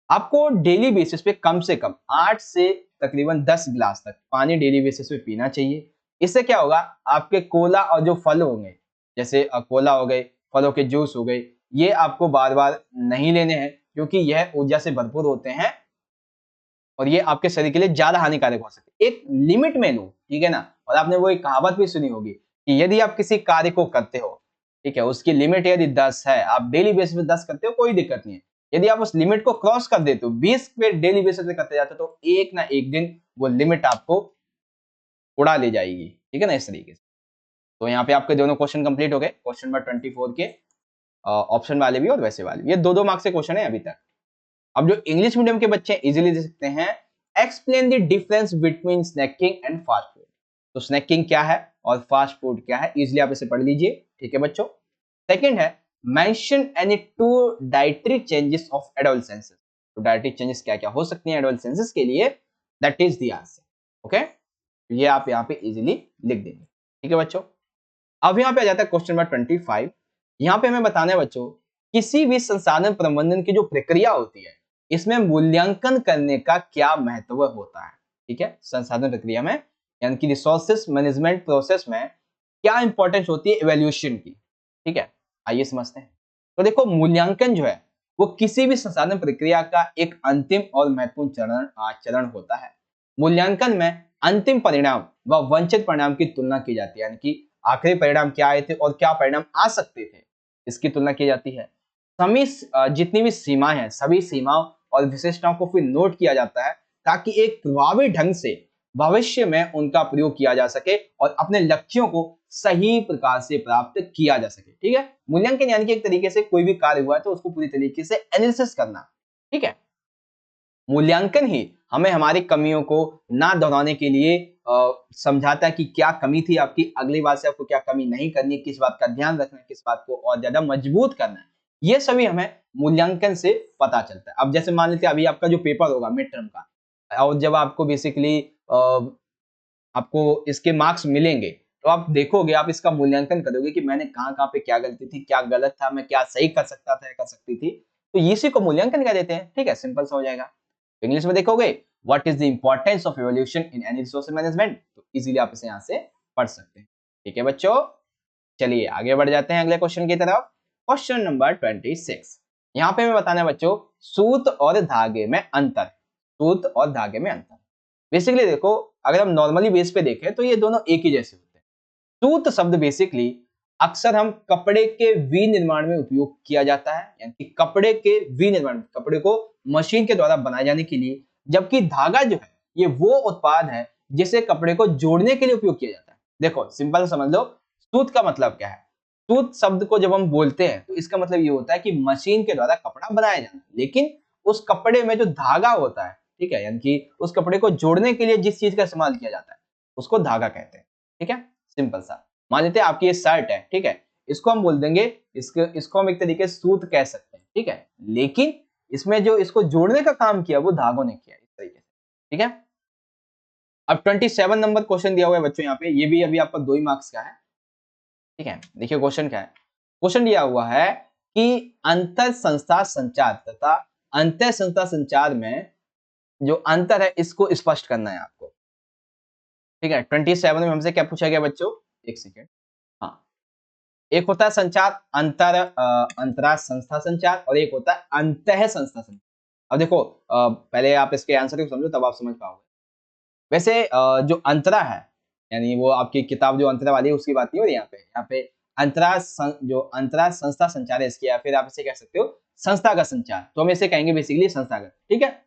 आपको डेली बेसिस पे कम से कम 8 से तकरीबन 10 गिलास तक पानी डेली बेसिस पे पीना चाहिए। इससे क्या होगा, आपके कोला और जो फल होंगे, जैसे कोला हो गए, फलों के जूस हो गए, ये आपको बार बार नहीं लेने हैं, क्योंकि यह ऊर्जा से भरपूर होते हैं और ये आपके शरीर के लिए ज्यादा हानिकारक हो सकते हैं। एक लिमिट में लो। ठीक है ना? और आपने वो एक कहावत भी सुनी होगी कि यदि आप किसी कार्य को करते हो, ठीक है, उसकी लिमिट यदि 10 है, आप डेली बेसिस पे 10 करते हो, कोई दिक्कत नहीं है। यदि आप उस लिमिट को क्रॉस कर देते हो, 20 पे डेली बेसिस पे करते जाते हो, तो एक ना एक दिन वो लिमिट आपको उड़ा ले जाएगी। ठीक है ना? इस तरीके से। तो यहाँ पे आपके दोनों क्वेश्चन कंप्लीट हो गए, क्वेश्चन नंबर 24 के ऑप्शन वाले भी और वैसे वाले भी। ये 2-2 मार्क्स के क्वेश्चन है अभी तक। अब जो इंग्लिश मीडियम के बच्चे इजीली दे सकते हैं, explain the difference between snacking and fast food. तो स्नैकिंग क्या है और फास्ट फूड क्या है, इजीली आप इसे पढ़ लीजिए, ठीक है बच्चों। सेकंड है, mention any two dietary changes of adolescences. तो डाइटरी चेंजेस क्या क्या हो सकती हैं एडोलसेंसेस के लिए, that is the answer. Okay, ये आप यहाँ पे इजीली लिख देंगे, ठीक है बच्चों। अब यहाँ पे आ जाता है क्वेश्चन नंबर 25। यहाँ पे हमें बताना है बच्चों, किसी भी संसाधन प्रबंधन की जो प्रक्रिया होती है, इसमें मूल्यांकन करने का क्या महत्व होता है, ठीक है। संसाधन प्रक्रिया में यानी कि रिसोर्सेस मैनेजमेंट प्रोसेस में क्या इंपॉर्टेंस होती है इवैल्यूएशन की, ठीक है। आइए समझते हैं। तो देखो, मूल्यांकन जो है वो किसी भी संसाधन प्रक्रिया का एक अंतिम और महत्वपूर्ण चरण होता है। मूल्यांकन में अंतिम परिणाम व वांछित परिणाम की तुलना की जाती है, यानी कि आखिरी परिणाम क्या आए थे और क्या परिणाम आ सकते थे, इसकी तुलना की जाती है। सभी जितनी भी सीमाएं हैं, सभी सीमाओं और विशेषताओं को फिर नोट किया जाता है, ताकि एक प्रभावी ढंग से भविष्य में उनका प्रयोग किया जा सके और अपने लक्ष्यों को सही प्रकार से प्राप्त किया जा सके, ठीक है। मूल्यांकन यानी कि एक तरीके से कोई भी कार्य हुआ है तो उसको पूरी तरीके से एनालिसिस करना, ठीक है। मूल्यांकन ही हमें हमारी कमियों को ना दोहराने के लिए समझाता है कि क्या कमी थी आपकी, अगली बार से आपको क्या कमी नहीं करनी, किस बात का ध्यान रखना है, किस बात को और ज्यादा मजबूत करना है, ये सभी हमें मूल्यांकन से पता चलता है। अब जैसे मान लीजिए अभी आपका जो पेपर होगा मिड टर्म का, और जब आपको बेसिकली आपको इसके मार्क्स मिलेंगे, तो आप देखोगे, आप इसका मूल्यांकन करोगे कि मैंने कहाँ कहाँ पे क्या गलती थी, क्या गलत था, मैं क्या सही कर सकता था या कर सकती थी। तो इसी को मूल्यांकन कह देते हैं, ठीक है, सिंपल सा हो जाएगा। इंग्लिश में देखोगे, what is the importance of evolution in any resource management, तो इजीली आप इसे यहाँ से पढ़ सकते हैं, ठीक है बच्चों। चलिए आगे बढ़ जाते हैं अगले क्वेश्चन की तरफ। Question number 26। यहाँ पे मैं बताना है बच्चों, सूत और धागे में अंतर। सूत और धागे में अंतर, बेसिकली देखो, अगर हम नॉर्मली बेस पे देखें तो ये दोनों एक ही जैसे होते हैं। सूत शब्द बेसिकली अक्सर हम कपड़े के विनिर्माण में उपयोग किया जाता है, यानी कि कपड़े के विनिर्माण, कपड़े को मशीन के द्वारा बनाए जाने के लिए, जबकि धागा जो है ये वो उत्पाद है जिसे कपड़े को जोड़ने के लिए उपयोग किया जाता है। देखो सिंपल समझ लो, सूत का मतलब क्या है। सूत शब्द को जब हम बोलते हैं तो इसका मतलब ये होता है कि मशीन के द्वारा कपड़ा बनाया जाना, लेकिन उस कपड़े में जो धागा होता है, ठीक है, यानी कि उस कपड़े को जोड़ने के लिए जिस चीज का इस्तेमाल किया जाता है उसको धागा कहते हैं, ठीक है। सिंपल सा, मान लेते हैं आपकी ये शर्ट है, ठीक है, इसको हम बोल देंगे, इसको हम एक तरीके से सूत कह सकते हैं, ठीक है, लेकिन इसमें जो इसको जोड़ने का काम किया वो धागों ने किया, इस तरीके से, ठीक है। अब 27 नंबर क्वेश्चन दिया हुआ है बच्चों यहाँ पे, ये भी अभी आपका 2 ही मार्क्स का है, ठीक है। देखिए क्वेश्चन क्या है। क्वेश्चन दिया हुआ है कि अंतर संस्था संचार तथा अंतर संस्था संचार में जो अंतर है इसको स्पष्ट करना है आपको, ठीक है। 27 में हमसे क्या पूछा गया बच्चों, एक सेकेंड, हाँ, एक होता है संचार अंतरा संस्था संचार और एक होता है अंतः संस्था संचार। अब देखो, पहले आप इसके आंसर को समझो तब आप समझ पाओगे। वैसे जो अंतरा है, यानी वो आपकी किताब जो अंतरा वाली है उसकी बात नहीं हो रही यहाँ पे जो अंतरा संस्था संचार है इसकी, या फिर आप इसे कह सकते हो संस्थागत संचार, तो हम इसे कहेंगे बेसिकली संस्थागत, ठीक है।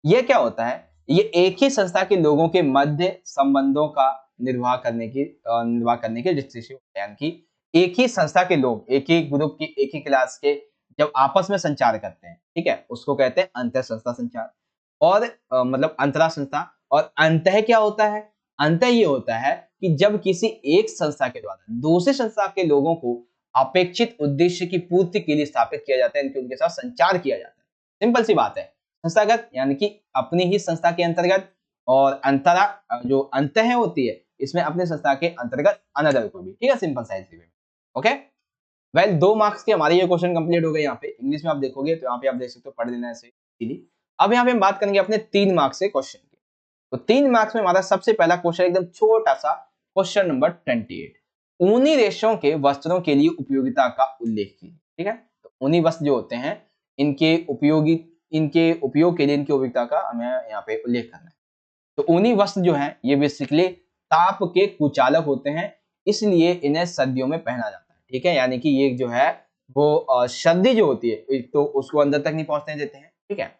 ये क्या होता है, ये एक ही संस्था के लोगों के मध्य संबंधों का निर्वाह करने के दृष्टि से होता है, यानी कि एक ही संस्था के लोग, एक ही ग्रुप की, एक ही क्लास के जब आपस में संचार करते हैं, ठीक है, उसको कहते हैं अंतर संस्था संचार। और मतलब अंतरा संस्था, और अंतः क्या होता है, अंतः ये होता है कि जब किसी एक संस्था के द्वारा दूसरी संस्था के लोगों को अपेक्षित उद्देश्य की पूर्ति के लिए स्थापित किया जाता है, इनके उनके साथ संचार किया जाता है। सिंपल सी बात है, संस्थागत यानी कि अपनी ही संस्था के अंतर्गत, और अंतरा जो अंतः होती है इसमें अपने संस्था के अंतर्गत अनदर को भी, ठीक है, सिंपल साइज वे में। ओके, वेल 2 मार्क्स के हमारे ये क्वेश्चन कंप्लीट हो गए। यहाँ पे इंग्लिश में आप देखोगे तो यहाँ पे आप देख सकते हो, पढ़ लेना ऐसे इजीली। अब यहाँ पे हम बात करेंगे अपने 3 मार्क्स के क्वेश्चन की। तो 3 मार्क्स में हमारा सबसे पहला क्वेश्चन एकदम छोटा सा, क्वेश्चन नंबर 28, ऊनी रेशों के वस्त्रों के लिए उपयोगिता का उल्लेख कीजिए, ठीक है। तो ऊनी वस्त्र जो होते हैं इनके उपयोग के लिए इनकी उपयोगिता का हमें यहाँ पे उल्लेख करना है। तो ऊनी वस्त्र जो है ये बेसिकली ताप के कुचालक होते हैं, इसलिए इन्हें सर्दियों में पहना जाता है, ठीक है। यानी कि ये जो है वो सर्दी जो होती है तो उसको अंदर तक नहीं पहुंचने देते हैं, ठीक है।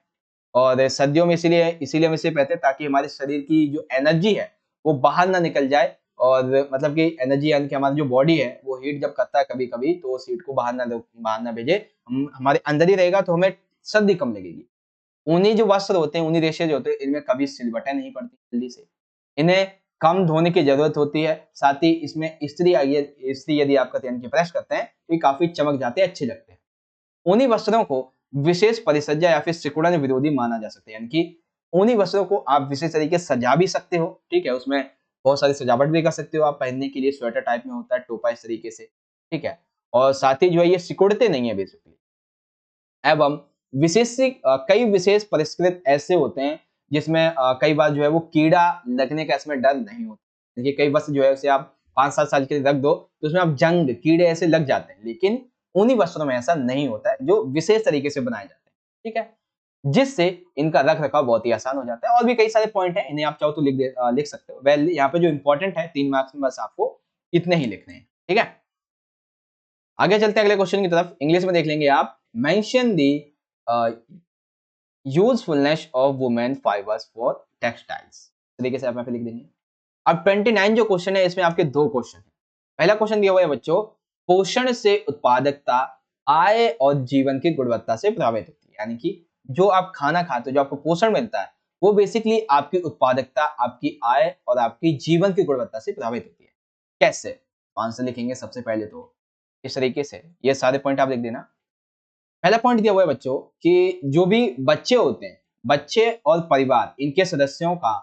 और सर्दियों में इसीलिए हम इसे पहनते हैं ताकि हमारे शरीर की जो एनर्जी है वो बाहर ना निकल जाए, और मतलब कि एनर्जी यानी कि हमारी जो बॉडी है वो हीट जब करता है कभी कभी तो उस हीट को बाहर ना भेजे, हम हमारे अंदर ही रहेगा तो हमें सर्दी कम लगेगी। ऊनी जो वस्त्र होते हैं, ऊनी रेशे जो होते हैं, इनमें कभी सिलवटें नहीं पड़ती जल्दी से। इन्हें कम धोने की जरूरत होती है। साथ ही इसमें इस्त्री यदि आप करते हैं, यानी कि प्रेस करते हैं, तो ये काफी चमक जाते हैं, अच्छे लगते हैं। ऊनी वस्त्रों को विशेष परिसज्जा या फिर सिकुड़न विरोधी माना जा सकता है, यानी कि ऊनी वस्त्रों को आप विशेष तरीके से सजा भी सकते हो, ठीक है, उसमें बहुत सारी सजावट भी कर सकते हो आप, पहनने के लिए स्वेटर टाइप में होता है, टोपा इस तरीके से, ठीक है। और साथ ही जो है ये सिकुड़ते नहीं है बेसिकली। एवं कई विशेष परिष्कृत ऐसे होते हैं जिसमें कई बार जो है वो कीड़ा लगने का इसमें डर नहीं होता। देखिए कई वस्त्र जो है उसे आप 5-7 साल के लिए रख दो तो उसमें आप जंग कीड़े ऐसे लग जाते हैं, लेकिन उन्हीं वस्त्रों में ऐसा नहीं होता है जो विशेष तरीके से बनाए जाते हैं, ठीक है, जिससे इनका रख रखाव बहुत ही आसान हो जाता है। और भी कई सारे पॉइंट हैं, इन्हें आप चाहो तो लिख सकते हो। वेल यहाँ पे जो इंपॉर्टेंट है 3 मार्क्स में बस आपको इतने ही लिखने हैं, ठीक है। आगे चलते हैं अगले क्वेश्चन की तरफ। इंग्लिश में देख लेंगे आप, mention the usefulness of women fibres for textiles, तरीके से आप यहाँ पे लिख देंगे। अब 29 जो क्वेश्चन है इसमें आपके 2 क्वेश्चन है। पहला क्वेश्चन दिया हुआ है बच्चों, पोषण से उत्पादकता आय और जीवन की गुणवत्ता से प्रभावित होती है, यानी कि जो आप खाना खाते हो, जो आपको पोषण मिलता है, वो बेसिकली आपकी उत्पादकता, आपकी आय और आपकी जीवन की गुणवत्ता से प्रभावित होती है। कैसे? आंसर लिखेंगे सबसे पहले तो इस तरीके से, ये सारे पॉइंट आप लिख देना। पहला पॉइंट दिया हुआ है बच्चों कि जो भी बच्चे होते हैं, बच्चे और परिवार, इनके सदस्यों का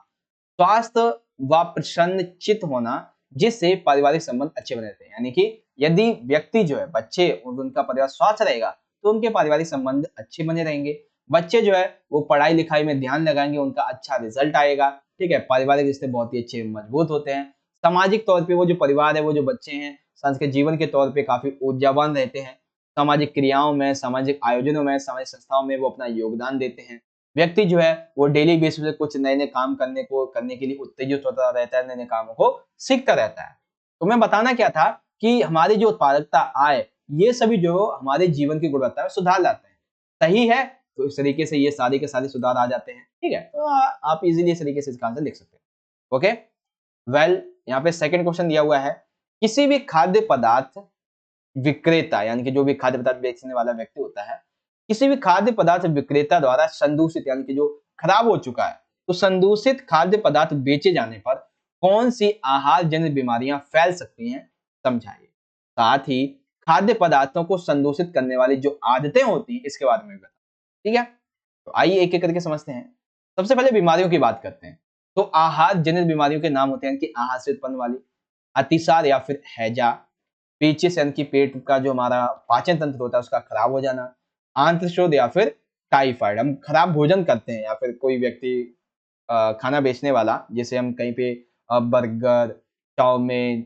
स्वास्थ्य व प्रसन्नचित्त होना, जिससे पारिवारिक संबंध अच्छे बने रहते हैं। यानी कि यदि व्यक्ति जो है, बच्चे और उनका परिवार स्वस्थ रहेगा तो उनके पारिवारिक संबंध अच्छे बने रहेंगे। बच्चे जो है वो पढ़ाई लिखाई में ध्यान लगाएंगे, उनका अच्छा रिजल्ट आएगा, ठीक है, पारिवारिक रिश्ते बहुत ही अच्छे मजबूत होते हैं। सामाजिक तौर पे वो जो परिवार है, वो जो बच्चे हैं, सांस्कृतिक जीवन के तौर पे काफी ऊर्जावान रहते हैं। सामाजिक क्रियाओं में, सामाजिक आयोजनों में, सामाजिक संस्थाओं में वो अपना योगदान देते हैं। व्यक्ति जो है वो डेली बेसिस पे कुछ नए-नए काम करने के लिए उत्तेजित होता रहता है, नए-नए कामों को सीखता रहता है। तो मैं बताना क्या था कि हमारी जो उत्पादकता, आय, ये सभी जो हमारे जीवन की गुणवत्ता में सुधार लाते हैं। सही है? तो इस तरीके से ये सारे के सारे सुधार आ जाते हैं, ठीक है? तो आप इज़िली इस तरीके से इसका आंसर लिख सकते हैं। ओके? वेल यहाँ पे सेकंड क्वेश्चन दिया हुआ है, किसी भी खाद्य पदार्थ विक्रेता, यानी कि जो भी खाद्य पदार्थ बेचने वाला व्यक्ति होता है, किसी भी खाद्य पदार्थ विक्रेता द्वारा संदूषित, यानी कि जो खराब हो चुका है, तो संदूषित खाद्य पदार्थ बेचे जाने पर कौन सी आहार जनित बीमारियां फैल सकती हैं, समझाइए। साथ ही खाद्य पदार्थों को संदूषित करने वाली जो आदतें होती हैं, इसके बारे में भी बताओ, ठीक है। तो आइए एक एक करके समझते हैं। सबसे पहले बीमारियों की बात करते हैं। तो आहार जनित बीमारियों के नाम होते हैं कि आहार से उत्पन्न वाली, अतिसार या फिर हैजा, पेचिस यानी कि पेट का जो हमारा पाचन तंत्र होता है उसका खराब हो जाना, आंत्रशोथ या फिर टाइफाइड। हम खराब भोजन करते हैं या फिर कोई व्यक्ति खाना बेचने वाला, जैसे हम कहीं पे बर्गर, चाउमीन,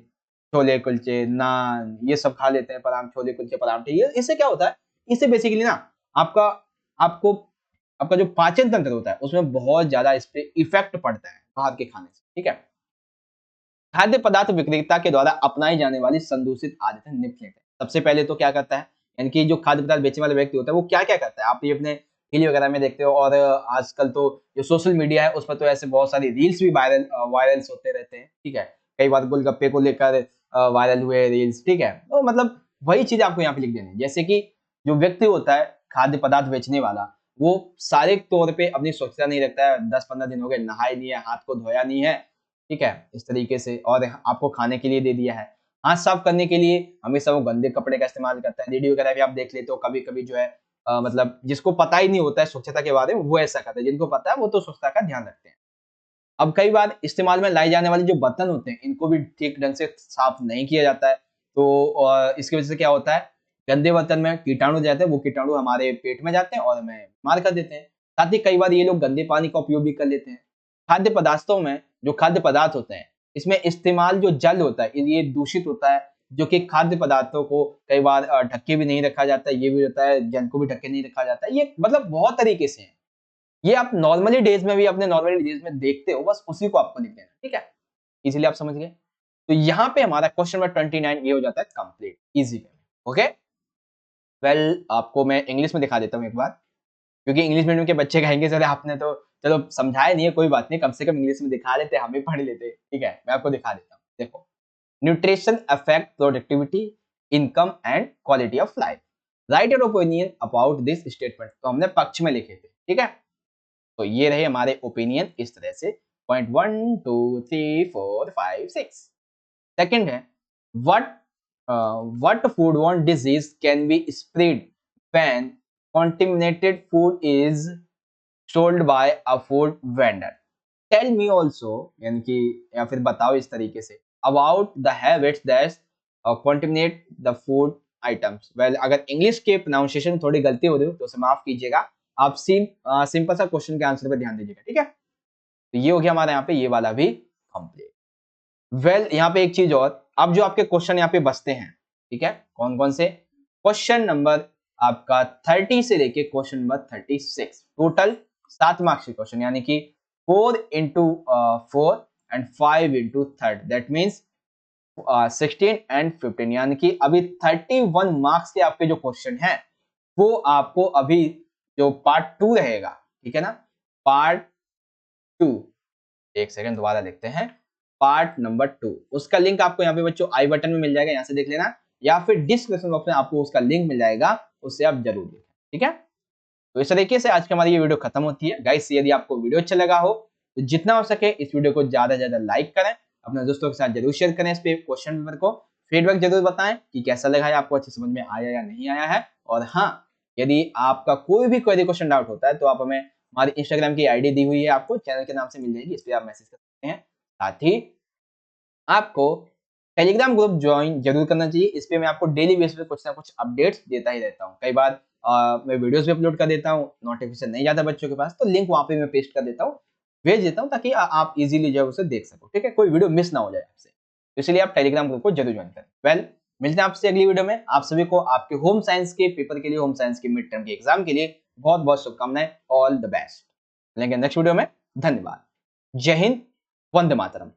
छोले कुलचे, नान, ये सब खा लेते हैं, छोले कुलचे, पराठे, ये इससे क्या होता है, इससे बेसिकली ना आपका आपको आपका जो पाचन तंत्र होता है उसमें बहुत ज्यादा इस पे इफेक्ट पड़ता है बाहर के खाने से, ठीक है। खाद्य पदार्थ विक्रेता के द्वारा अपनाई जाने वाली संदूषित आदतें निम्नलिखित हैं। सबसे पहले तो क्या करता है, यानी कि जो खाद्य पदार्थ बेचने वाला व्यक्ति होता है वो क्या-क्या करता है, आप ये अपने रील वगैरह में देखते हो, और आजकल तो जो सोशल मीडिया है उस पर तो ऐसे बहुत सारी रील्स भी वायरल्स होते रहते हैं, ठीक है। कई बार गोलगप्पे को लेकर वायरल हुए रील्स, ठीक है। तो मतलब वही चीज़ आपको यहाँ पे लिख देनी है। जैसे कि जो व्यक्ति होता है खाद्य पदार्थ बेचने वाला, वो शारीरिक तौर पे अपनी स्वच्छता नहीं रखता है, 10-15 दिन हो गए नहाए नहीं है, हाथ को धोया नहीं है, ठीक है, इस तरीके से, और आपको खाने के लिए दे दिया है। हाथ साफ करने के लिए हमेशा वो गंदे कपड़े का इस्तेमाल करता है। वीडियो वगैरह भी आप देख लेते हो, कभी-कभी जो है मतलब जिसको पता ही नहीं होता है स्वच्छता के बारे में, वो ऐसा करता है। जिनको पता है वो तो स्वच्छता का ध्यान रखते हैं। अब कई बार इस्तेमाल में लाई जाने वाले जो बर्तन होते हैं, इनको भी ठीक ढंग से साफ नहीं किया जाता है। तो इसकी वजह से क्या होता है, गंदे बर्तन में कीटाणु जाते हैं, वो कीटाणु हमारे पेट में जाते हैं और हमें बीमार कर देते हैं। साथ ही कई बार ये लोग गंदे पानी का उपयोग भी कर लेते हैं। खाद्य पदार्थों में जो खाद्य पदार्थ होते हैं, इसमें इस्तेमाल जो जल होता है, ये दूषित होता है, जो कि खाद्य पदार्थों को कई बार ढक के भी नहीं रखा जाता है, ये भी होता है, जल को भी ढक के नहीं रखा जाता है। ये मतलब बहुत तरीके से है। ये आप नॉर्मली डेज में भी अपने नॉर्मली डेज में देखते हो, बस उसी को आपको लिख देना, ठीक है? इज़िली आप समझ गए? तो यहाँ पे हमारा क्वेश्चन नंबर 29 ये हो जाता है कंप्लीट, ईज़ी वे में, ओके? वेल आपको मैं इंग्लिश में दिखा देता हूँ एक बार, क्योंकि इंग्लिश मीडियम के बच्चे कहेंगे सर आपने तो चलो समझाया नहीं है, कोई बात नहीं, कम से कम इंग्लिश में दिखा देते, हम भी पढ़ लेते, ठीक है? मैं आपको दिखा देता हूँ, देखो। Nutrition affect productivity, income and quality of life. Right your opinion about this statement. तो हमने पक्ष में लिखे थे, ठीक है? तो ये रहे हमारे ओपिनियन इस तरह से। पॉइंट 1 2 3 4 5 6। सेकंड है what foodborne disease can be spread when contaminated food is sold by a food vendor? Tell me also, यानी कि या फिर बताओ इस तरीके से, about the habits that contaminate the food items. Well, अगर इंग्लिश के प्रोनाउंसिएशन में थोड़ी गलती हो रही हो तो उसे माफ कीजिएगा। आप सिंपल सा क्वेश्चन के आंसर पे ध्यान दीजिएगा, ठीक है। तो ये हो गया हमारे यहाँ पे ये वाला भी कंप्लीट। वेल यहाँ पे एक चीज और, अब जो आपके क्वेश्चन यहाँ पे बचते हैं, ठीक है, कौन कौन से? क्वेश्चन नंबर आपका 30 से लेके क्वेश्चन नंबर 36, टोटल 7 मार्क्स के क्वेश्चन, यानी कि 4 into 4 and 5 into 3, that means 16 and 15, यानी कि अभी 31 मार्क्स के आपके जो क्वेश्चन हैं वो आपको अभी जो पार्ट 2 रहेगा, ठीक है ना, पार्ट 2, एक सेकंड दोबारा लिखते हैं, पार्ट नंबर 2, उसका लिंक आपको यहाँ पे बच्चों आई बटन में मिल जाएगा, यहाँ से देख लेना, या फिर डिस्क्रिप्शन बॉक्स में आपको उसका लिंक मिल जाएगा, उससे आप जरूर देखें, ठीक है। तो इस तरीके से आज की हमारी ये वीडियो खत्म होती है। गाइस यदि आपको वीडियो अच्छा लगा हो तो जितना हो सके इस वीडियो को ज्यादा से ज्यादा लाइक करें, अपने दोस्तों के साथ जरूर शेयर करें इस पे क्वेश्चन पेपर को, फीडबैक जरूर बताएं कि कैसा लगा है, आपको अच्छे समझ में आया या नहीं आया है। और हाँ, यदि आपका कोई भी क्वेरी क्वेश्चन डाउट होता है तो आप हमें, हमारी इंस्टाग्राम की आईडी दी हुई है, आपको चैनल के नाम से मिल जाएगी, इस पर आप मैसेज कर सकते हैं। साथ ही आपको टेलीग्राम ग्रुप ज्वाइन जरूर करना चाहिए, इस पे मैं आपको डेली बेसिस पे कुछ ना कुछ अपडेट्स देता ही रहता हूँ। कई बार मैं वीडियोस भी अपलोड कर देता हूँ, नोटिफिकेशन नहीं जाता बच्चों के पास तो लिंक वहां पे मैं पेस्ट कर देता हूँ, भेज देता हूँ, ताकि आप इजीली जो है उसे देख सको, ठीक है, कोई वीडियो मिस ना हो जाए आपसे। तो इसलिए आप टेलीग्राम ग्रुप को जरूर ज्वाइन करें। वेल, मिलते हैं आपसे अगली वीडियो में। आप सभी को आपके होम साइंस के पेपर के लिए, होम साइंस के मिड टर्म के एग्जाम के लिए बहुत बहुत शुभकामनाएं, ऑल द बेस्ट। मिलेंगे नेक्स्ट वीडियो में। धन्यवाद। जय हिंद, वंदे मातरम।